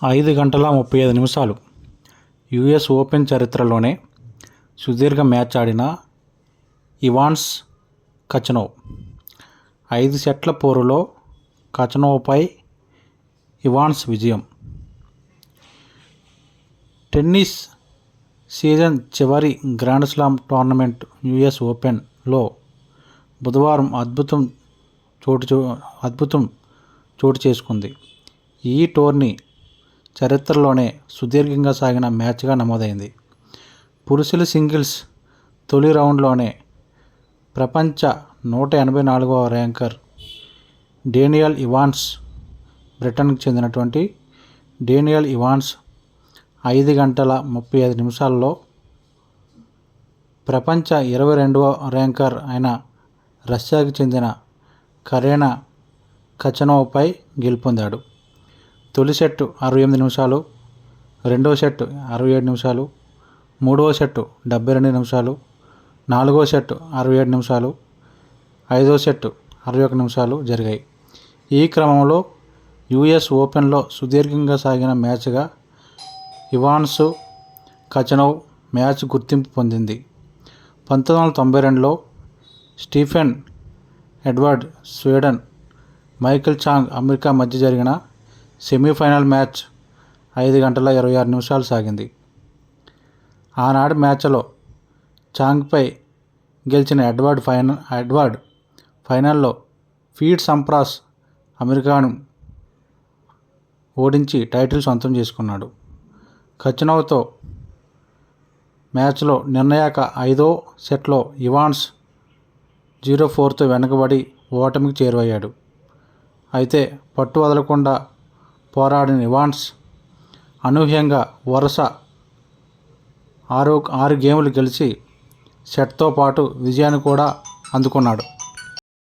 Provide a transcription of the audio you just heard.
5 గంటల 35 నిమిషాలు US open చరిత్రలోనే సుదీర్ఘ మ్యాచ్ ఆడిన ఇవాన్స్ కచనోవ్ 5 సెట్ల పోరులో కచనోవ్పై ఇవాన్స్ విజయం. టెన్నిస్ సీజన్ చివరి గ్రాండ్ స్లామ్ టోర్నమెంట్ యుఎస్ ఓపెన్లో బుధవారం అద్భుతం చోటు చేసుకుంది. ఈ టోర్నీ చరిత్రలోనే సుదీర్ఘంగా సాగిన మ్యాచ్గా నమోదైంది. పురుషుల సింగిల్స్ తొలి రౌండ్లోనే ప్రపంచ 184వ ర్యాంకర్ డేనియల్ ఇవాన్స్, బ్రిటన్కు చెందినటువంటి డేనియల్ ఇవాన్స్ 5 గంటల 35 నిమిషాల్లో ప్రపంచ 22వ ర్యాంకర్ అయిన రష్యాకు చెందిన కరీనా కచనోవ్పై గెలుపొందాడు. తొలి సెట్ 68 నిమిషాలు, రెండవ సెట్ 67 నిమిషాలు, మూడవ సెట్ 72 నిమిషాలు, నాలుగవ సెట్ 67 నిమిషాలు, ఐదవ సెట్ 61 నిమిషాలు జరిగాయి. ఈ క్రమంలో యుఎస్ ఓపెన్లో సుదీర్ఘంగా సాగిన మ్యాచ్గా ఇవాన్స్ కచనోవ్ మ్యాచ్ గుర్తింపు పొందింది. 1992లో స్టీఫెన్ ఎడ్వర్డ్ స్వీడన్, మైకెల్ చాంగ్ అమెరికా మధ్య జరిగిన సెమీఫైనల్ మ్యాచ్ 5 గంటల 26 నిమిషాలు సాగింది. ఆనాటి మ్యాచ్లో చాంగ్పై గెలిచిన ఎడ్వర్డ్ ఫైనల్లో పీట్ సంప్రాస్ అమెరికాను ఓడించి టైటిల్ సొంతం చేసుకున్నాడు. కచనోవ్తో మ్యాచ్లో నిర్ణాయక 5వ సెట్లో ఇవాన్స్ 0-4తో వెనుకబడి ఓటమికి చేరువయ్యాడు. అయితే పట్టు వదలకుండా పోరాడిన ఇవాన్స్ అనూహ్యంగా వరుస 6 గేములు గెలిచి సెట్తో పాటు విజయాన్ని కూడా అందుకున్నాడు.